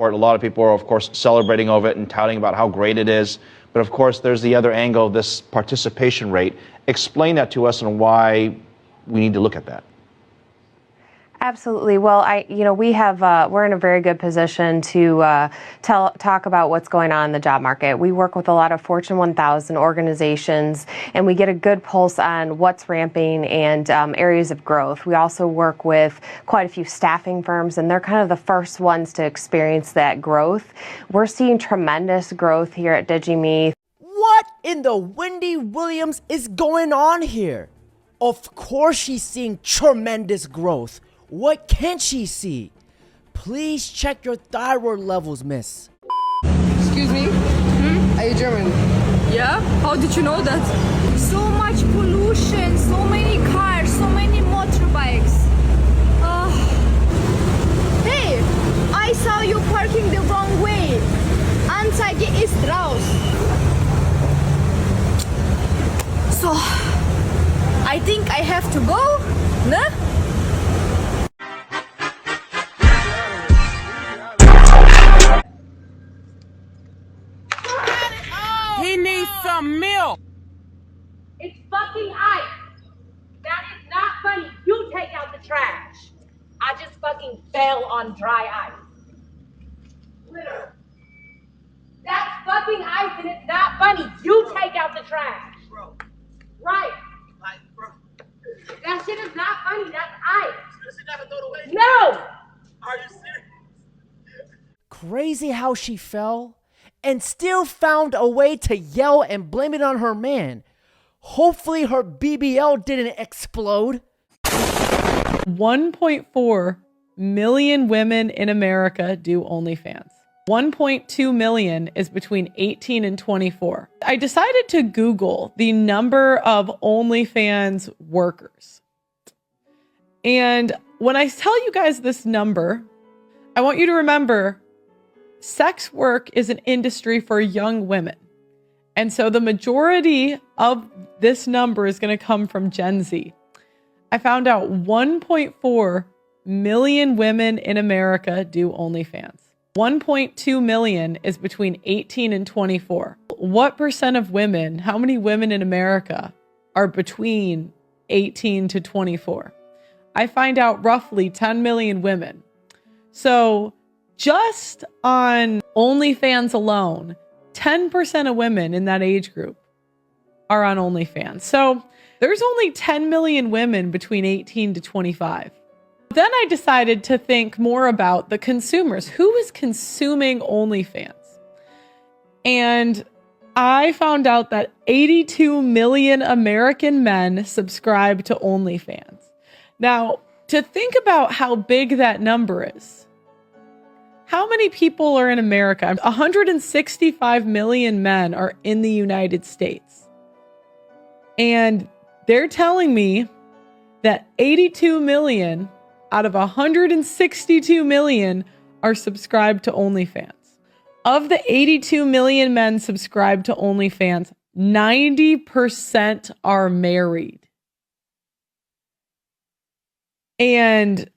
A lot of people are, of course, celebrating over it and touting about how great it is. But of course, there's the other angle of this participation rate. Explain that to us and why we need to look at that. Absolutely. Well, we're in a very good position to talk about what's going on in the job market. We work with a lot of Fortune 1000 organizations, and we get a good pulse on what's ramping and areas of growth. We also work with quite a few staffing firms, and they're kind of the first ones to experience that growth. We're seeing tremendous growth here at DigiMe. What in the Wendy Williams is going on here? Of course she's seeing tremendous growth. What can't she see? Please check your thyroid levels, miss. Excuse me? Are you German? Yeah? How did you know that? So much pollution, so many cars, so many motorbikes. Hey, I saw you parking the wrong way. Anzeige ist raus. So, I think I have to go, ne? He needs some milk. It's fucking ice. That is not funny. You take out the trash. I just fucking fell on dry ice. Glitter. That's fucking ice and it's not funny. You take out the trash. Bro. Right. Bro. That shit is not funny. That's ice. You gotta throw it away. No. Are you serious? Crazy how she fell and still found a way to yell and blame it on her man. Hopefully her BBL didn't explode. 1.4 million women in America do OnlyFans. 1.2 million is between 18 and 24. I decided to Google the number of OnlyFans workers. And when I tell you guys this number, I want you to remember sex work is an industry for young women. And so the majority of this number is going to come from Gen Z. I found out 1.4 million women in America do OnlyFans. 1.2 million is between 18 and 24. What percent of women, how many women in America are between 18 to 24? I find out roughly 10 million women. So just on OnlyFans alone, 10% of women in that age group are on OnlyFans. So there's only 10 million women between 18 to 25. Then I decided to think more about the consumers. Who is consuming OnlyFans? And I found out that 82 million American men subscribe to OnlyFans. Now, to think about how big that number is, how many people are in America? 165 million men are in the United States. And they're telling me that 82 million out of 162 million are subscribed to OnlyFans. Of the 82 million men subscribed to OnlyFans, 90% are married. And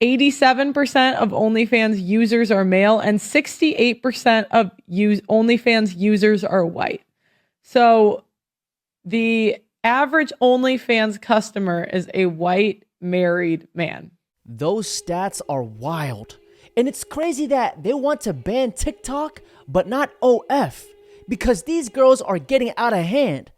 87% of OnlyFans users are male, and 68% of OnlyFans users are white. So the average OnlyFans customer is a white married man. Those stats are wild. And it's crazy that they want to ban TikTok, but not OF, because these girls are getting out of hand.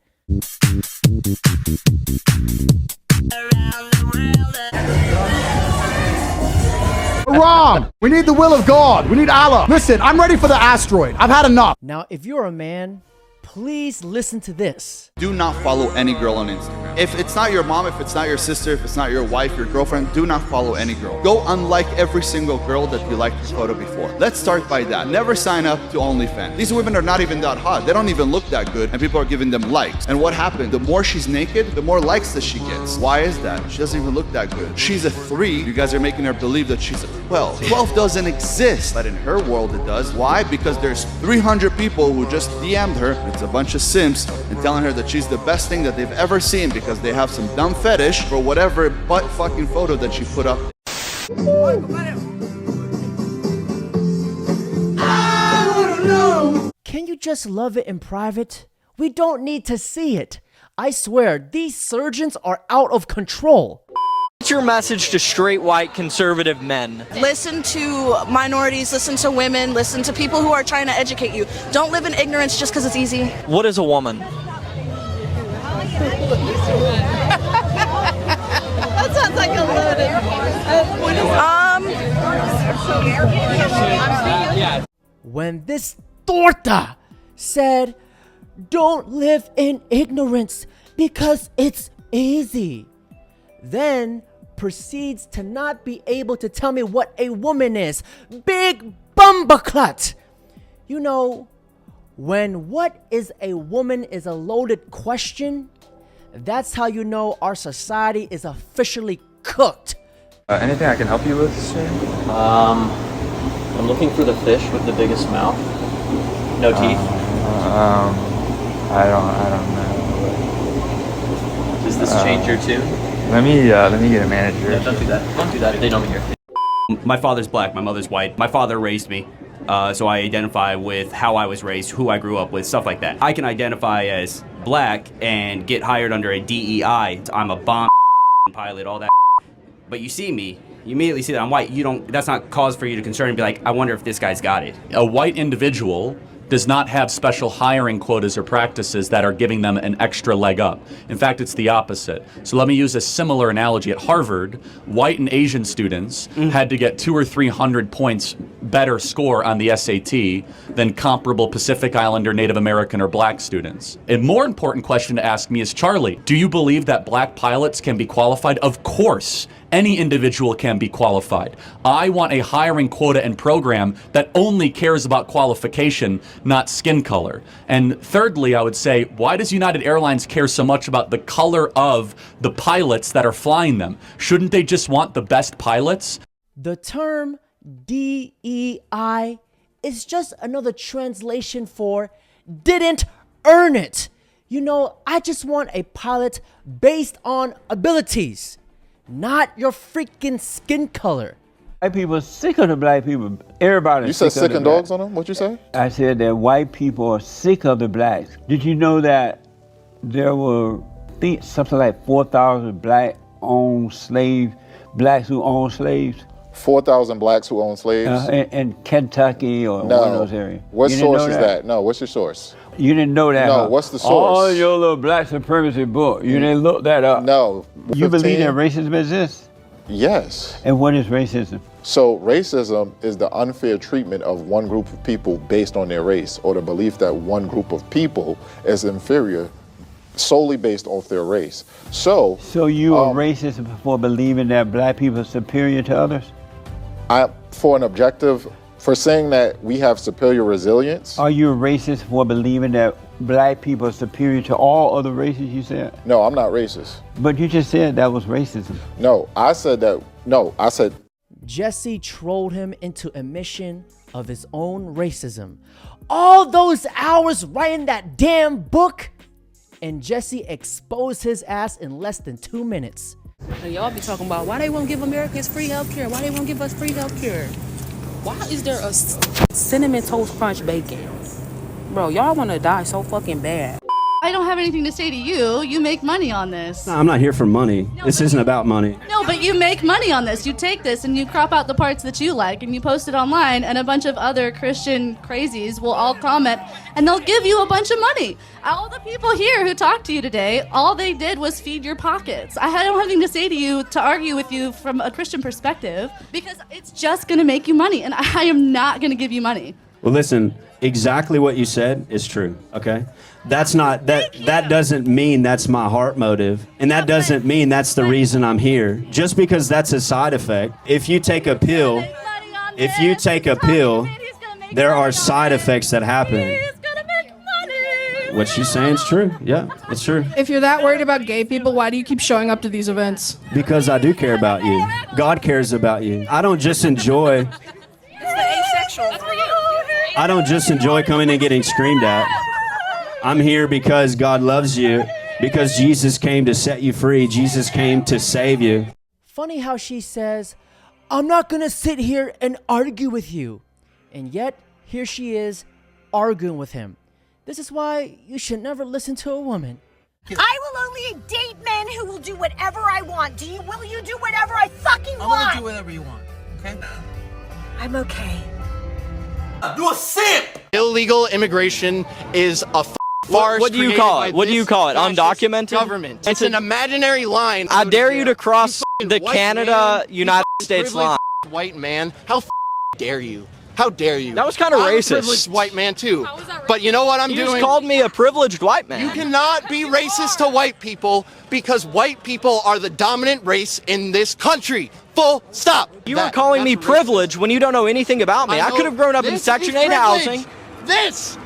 Wrong. We need the will of God. We need Allah. Listen, I'm ready for the asteroid. I've had enough. Now, if you're a man, please listen to this. Do not follow any girl on Instagram. If it's not your mom, if it's not your sister, if it's not your wife, your girlfriend, do not follow any girl. Go unlike every single girl that you liked the photo before. Let's start by that. Never sign up to OnlyFans. These women are not even that hot. They don't even look that good, and people are giving them likes. And what happened? The more she's naked, the more likes that she gets. Why is that? She doesn't even look that good. She's a 3. You guys are making her believe that she's a 12. 12 doesn't exist, but in her world it does. Why? Because there's 300 people who just DM'd her. It's a bunch of simps and telling her that she's the best thing that they've ever seen because they have some dumb fetish for whatever butt fucking photo that she put up. you just love it in private? We don't need to see it. I swear, these surgeons are out of control. What's your message to straight white conservative men? Listen to minorities, listen to women, listen to people who are trying to educate you. Don't live in ignorance just because it's easy. What is a woman? That sounds like a loaded. When this torta said, don't live in ignorance because it's easy, then proceeds to not be able to tell me what a woman is. Big bumbaclut! You know, when what is a woman is a loaded question, that's how you know our society is officially cooked. Anything I can help you with, sir? I'm looking for the fish with the biggest mouth. No teeth. I don't know. Does this change your tune? Let me get a manager. No, don't do that. Don't do that. They don't hear. My father's black, my mother's white. My father raised me, so I identify with how I was raised, who I grew up with, stuff like that. I can identify as black and get hired under a DEI. I'm a bomb pilot, all that. But you see me, you immediately see that I'm white. That's not cause for you to concern and be like, I wonder if this guy's got it. A white individual does not have special hiring quotas or practices that are giving them an extra leg up. In fact, it's the opposite. So let me use a similar analogy. At Harvard, white and Asian students had to get 200 or 300 points better score on the SAT than comparable Pacific Islander, Native American, or black students. A more important question to ask me is, Charlie, do you believe that black pilots can be qualified? Of course. Any individual can be qualified. I want a hiring quota and program that only cares about qualification, not skin color. And thirdly, I would say, why does United Airlines care so much about the color of the pilots that are flying them? Shouldn't they just want the best pilots? The term DEI is just another translation for didn't earn it. You know, I just want a pilot based on abilities, not your freaking skin color. White people are sick of the black people. Everybody. You said sick of dogs on them? What'd you say? I said that white people are sick of the blacks. Did you know that there were something like 4,000 blacks who owned slaves? 4,000 blacks who own slaves? In Kentucky or one of those areas. What source is that? No, what's your source? You didn't know that? No, what's the source? All your little black supremacy book. You didn't look that up? No. You believe that racism exists? Yes. And what is racism? So racism is the unfair treatment of one group of people based on their race, or the belief that one group of people is inferior solely based off their race. So you are racist for believing that black people are superior to others? For saying that we have superior resilience. Are you a racist for believing that black people are superior to all other races, you said? No, I'm not racist. But you just said that was racism. No, I said that. No, I said. Jesse trolled him into admission of his own racism. All those hours writing that damn book, and Jesse exposed his ass in less than 2 minutes. And y'all be talking about why they won't give Americans free health care, why they won't give us free health care. Why is there a cinnamon toast crunch bacon? Bro, y'all want to die so fucking bad. I don't have anything to say to you. You make money on this. No, I'm not here for money. This isn't about money. No, but you make money on this. You take this and you crop out the parts that you like and you post it online, and a bunch of other Christian crazies will all comment and they'll give you a bunch of money. All the people here who talked to you today, all they did was feed your pockets. I don't have anything to say to you to argue with you from a Christian perspective, because it's just going to make you money, and I am not going to give you money. Well, listen, exactly what you said is true, okay? That doesn't mean that's my heart motive, and that doesn't mean that's the reason I'm here. Just because that's a side effect. If you take a pill, there are side effects that happen. What she's saying is true. Yeah, it's true. If you're that worried about gay people, why do you keep showing up to these events? Because I do care about you. God cares about you. I don't just enjoy coming and getting screamed at. I'm here because God loves you, because Jesus came to set you free. Jesus came to save you. Funny how she says, I'm not gonna sit here and argue with you. And yet, here she is arguing with him. This is why you should never listen to a woman. I will only date men who will do whatever I want. Will you do whatever I fucking want? I will do whatever you want, okay? I'm okay. You a simp! Illegal immigration is a farce. What do you call it? What do you call it? Undocumented? Government. It's an imaginary line. I dare you to cross the Canada-United States line. White man. How dare you? How dare you? That was kind of I'm racist. a privileged white man too. But you know what I'm You doing? just called me a privileged white man. You cannot be racist to white people because white people are the dominant race in this country. Full stop. You were calling me privileged when you don't know anything about me. I could have grown up in Section 8 housing. This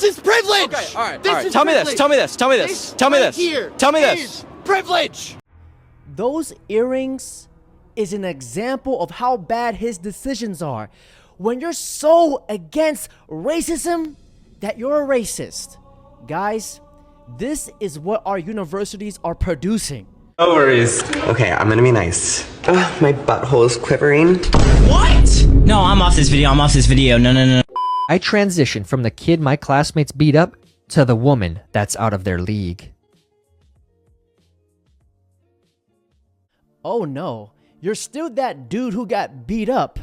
is privilege. Okay, all right. This is Tell me this. privilege. Tell me this. Tell me this. Tell me right this. here Tell me this. is privilege. Those earrings is an example of how bad his decisions are. When you're so against racism that you're a racist. Guys, this is what our universities are producing. No worries. Okay, I'm gonna be nice. My butthole is quivering. What? No, I'm off this video. No. I transitioned from the kid my classmates beat up to the woman that's out of their league. Oh no, you're still that dude who got beat up.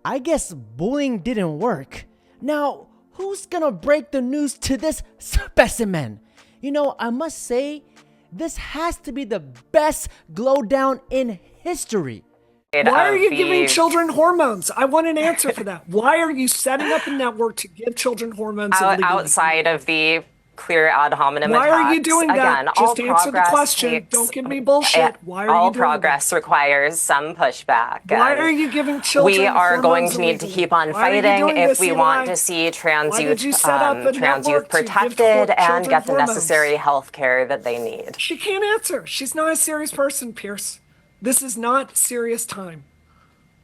I guess bullying didn't work. Now, who's gonna break the news to this specimen? You know, I must say, this has to be the best glow down in history. Why are you giving children hormones? I want an answer for that. Why are you setting up a network to give children hormones illegally? Outside of the clear ad hominem Why attacks. are you doing that? Again, Just answer the question. Don't give me bullshit. Why are you all doing progress requires some pushback. Why and are you giving children We are going hormones to need to illegally? keep on Why are you fighting doing if this, we Eli? want to see trans Why youth, did you set up a trans network youth to give protected and children get the hormones? necessary health care that they need. She can't answer. She's not a serious person, Pierce. This is not serious time.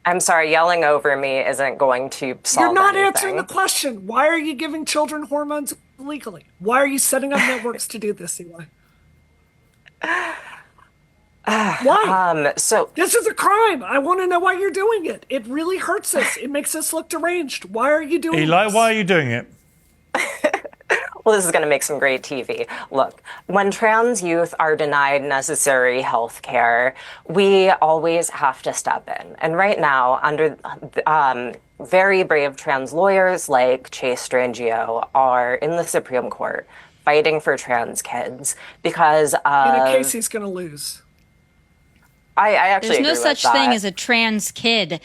I'm sorry, yelling over me isn't going to solve You're not anything. answering the question. Why are you giving children hormones illegally? Why are you setting up networks to do this, Eli? Why? So this is a crime. I want to know why you're doing it. It really hurts us. It makes us look deranged. Why are you doing Eli, this? why are you doing it? Well, this is going to make some great TV. Look, when trans youth are denied necessary health care, we always have to step in. And right now, under very brave trans lawyers like Chase Strangio are in the Supreme Court fighting for trans kids because In a case he's going to lose. I actually There's no agree such with thing that. as a trans kid.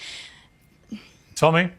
Tommy?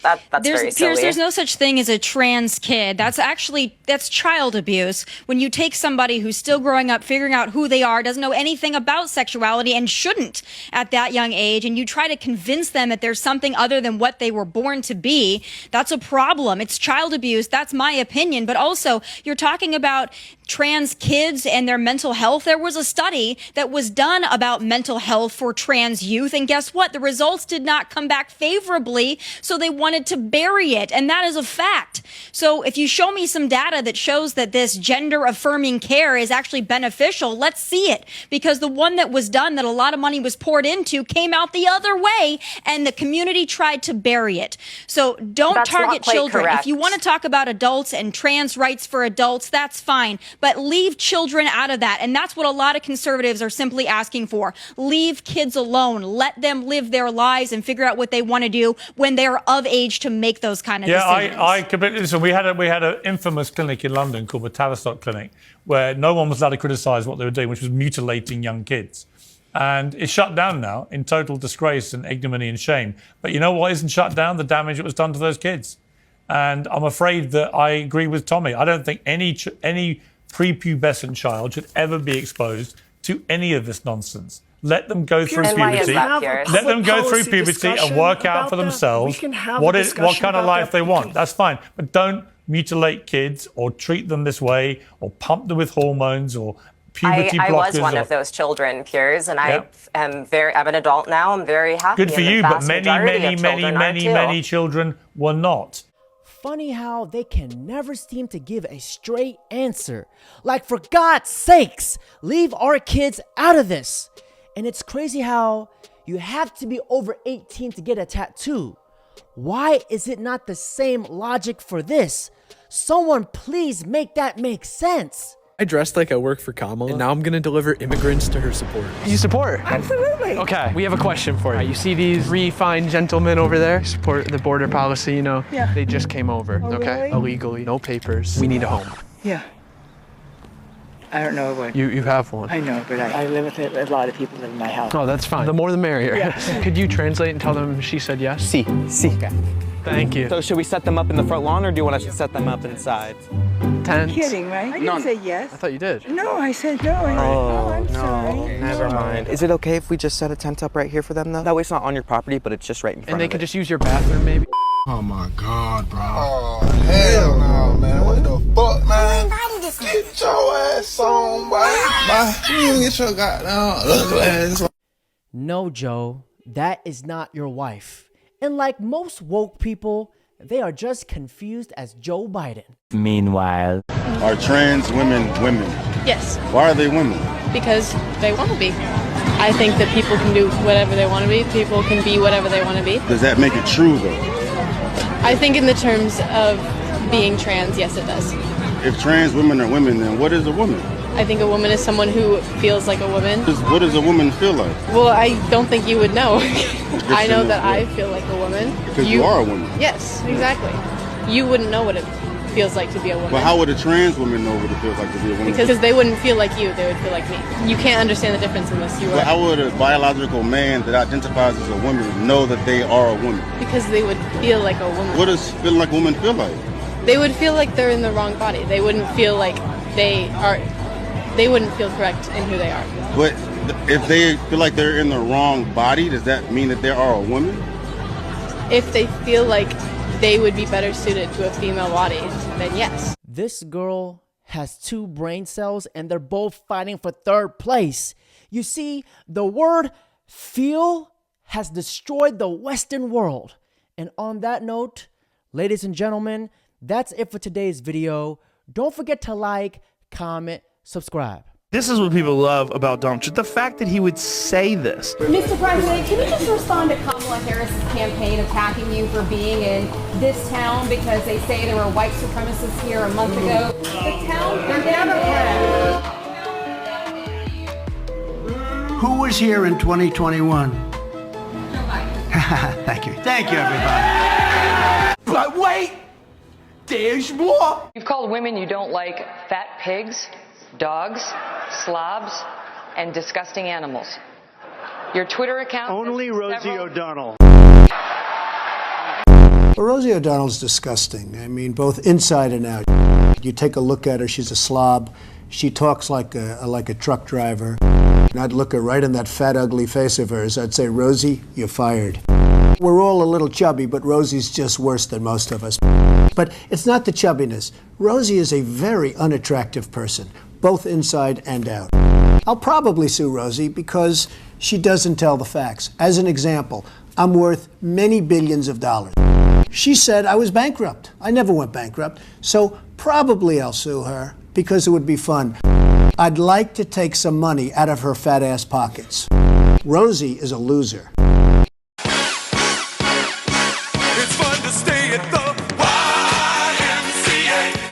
That's very silly. Pierce, there's no such thing as a trans kid. That's child abuse. When you take somebody who's still growing up, figuring out who they are, doesn't know anything about sexuality and shouldn't at that young age, and you try to convince them that there's something other than what they were born to be, that's a problem. It's child abuse. That's my opinion. But also, you're talking about trans kids and their mental health. There was a study that was done about mental health for trans youth, and guess what? The results did not come back favorably, so they wanted to bury it, and that is a fact. So if you show me some data that shows that this gender affirming care is actually beneficial, let's see it, because the one that was done that a lot of money was poured into came out the other way, and the community tried to bury it. So don't That's not target quite children. correct. If you want to talk about adults and trans rights for adults, that's fine, but leave children out of that. And that's what a lot of conservatives are simply asking for. Leave kids alone. Let them live their lives and figure out what they want to do when they're of age to make those kind of decisions. I completely listen. We had an infamous clinic in London called the Tavistock Clinic, where no one was allowed to criticise what they were doing, which was mutilating young kids. And it's shut down now in total disgrace and ignominy and shame. But you know what isn't shut down? The damage that was done to those kids. And I'm afraid that I agree with Tommy. I don't think any prepubescent child should ever be exposed to any of this nonsense. Let them go through puberty. Let them go through puberty and work out for themselves what kind of life they want. That's fine. But don't mutilate kids or treat them this way or pump them with hormones or puberty blockers. I was one of those children, Piers, and I'm an adult now. I'm very happy. Good for and the you, but vast many majority of children are too. children were not. Funny how they can never seem to give a straight answer. Like, for God's sakes, leave our kids out of this. And it's crazy how you have to be over 18 to get a tattoo. Why is it not the same logic for this? Someone please make that make sense. I dressed like I work for Kamala, and now I'm gonna deliver immigrants to her support. You support? Absolutely. Okay, we have a question for you. You see these three fine gentlemen over there? Support the border policy, you know? Yeah. They just came over, okay? Really? Illegally, no papers. We need a home. Yeah. I don't know what. You have one. I know, but I live with a lot of people in my house. Oh, that's fine. The more the merrier. Yeah. Could you translate and tell them she said yes? Si. Okay. Thank you. So should we set them up in the front lawn or do you want us to set them up inside? Tents. Kidding, right? I didn't say yes. I thought you did. No, I said no. I'm sorry. Never mind. Is it okay if we just set a tent up right here for them though? That way it's not on your property, but it's just right in front And they of could it. just use your bathroom maybe? Oh my God, bro. Oh, hell no, man. What the fuck, man? Get your ass on, boy. You get your goddamn ass on. No, Joe, that is not your wife. And like most woke people, they are just confused as Joe Biden. Meanwhile, Are trans women women? Yes, Why are they women? because they want to be. I think that people can do whatever they want to be. People can be whatever they want to be. Does that make it true, though? I think in the terms of being trans, yes, it does. If trans women are women, then what is a woman? I think a woman is someone who feels like a woman. What does a woman feel like? Well, I don't think you would know. I know you that would. I feel like a woman. Because you are a woman. Yes, exactly. You wouldn't know what it feels like to be a woman. But how would a trans woman know what it feels like to be a woman? Because they wouldn't feel like you, they would feel like me. You can't understand the difference unless you But are. how would a biological man that identifies as a woman know that they are a woman? Because they would feel like a woman. What does feeling like a woman feel like? They would feel like they're in the wrong body. They wouldn't feel like they wouldn't feel correct in who they are. But if they feel like they're in the wrong body, does that mean that they are a woman? If they feel like they would be better suited to a female body, then yes. This girl has 2 brain cells and they're both fighting for 3rd place. You see, the word feel has destroyed the Western world. And on that note, ladies and gentlemen, that's it for today's video. Don't forget to like, comment, subscribe. This is what people love about Donald Trump, the fact that he would say this. Mr. President, can you just respond to Kamala Harris's campaign attacking you for being in this town because they say there were white supremacists here a month ago? The town Who was here in 2021? Thank you. Thank you, everybody. But wait, there's more. You've called women you don't like fat pigs, dogs, slobs, and disgusting animals. Your Twitter account... Only Rosie several... O'Donnell. Rosie O'Donnell's disgusting. I mean, both inside and out. You take a look at her, she's a slob. She talks like a truck driver. And I'd look her right in that fat, ugly face of hers. I'd say, Rosie, you're fired. We're all a little chubby, but Rosie's just worse than most of us. But it's not the chubbiness. Rosie is a very unattractive person, both inside and out. I'll probably sue Rosie because she doesn't tell the facts. As an example, I'm worth many billions of dollars. She said I was bankrupt. I never went bankrupt. So probably I'll sue her because it would be fun. I'd like to take some money out of her fat ass pockets. Rosie is a loser.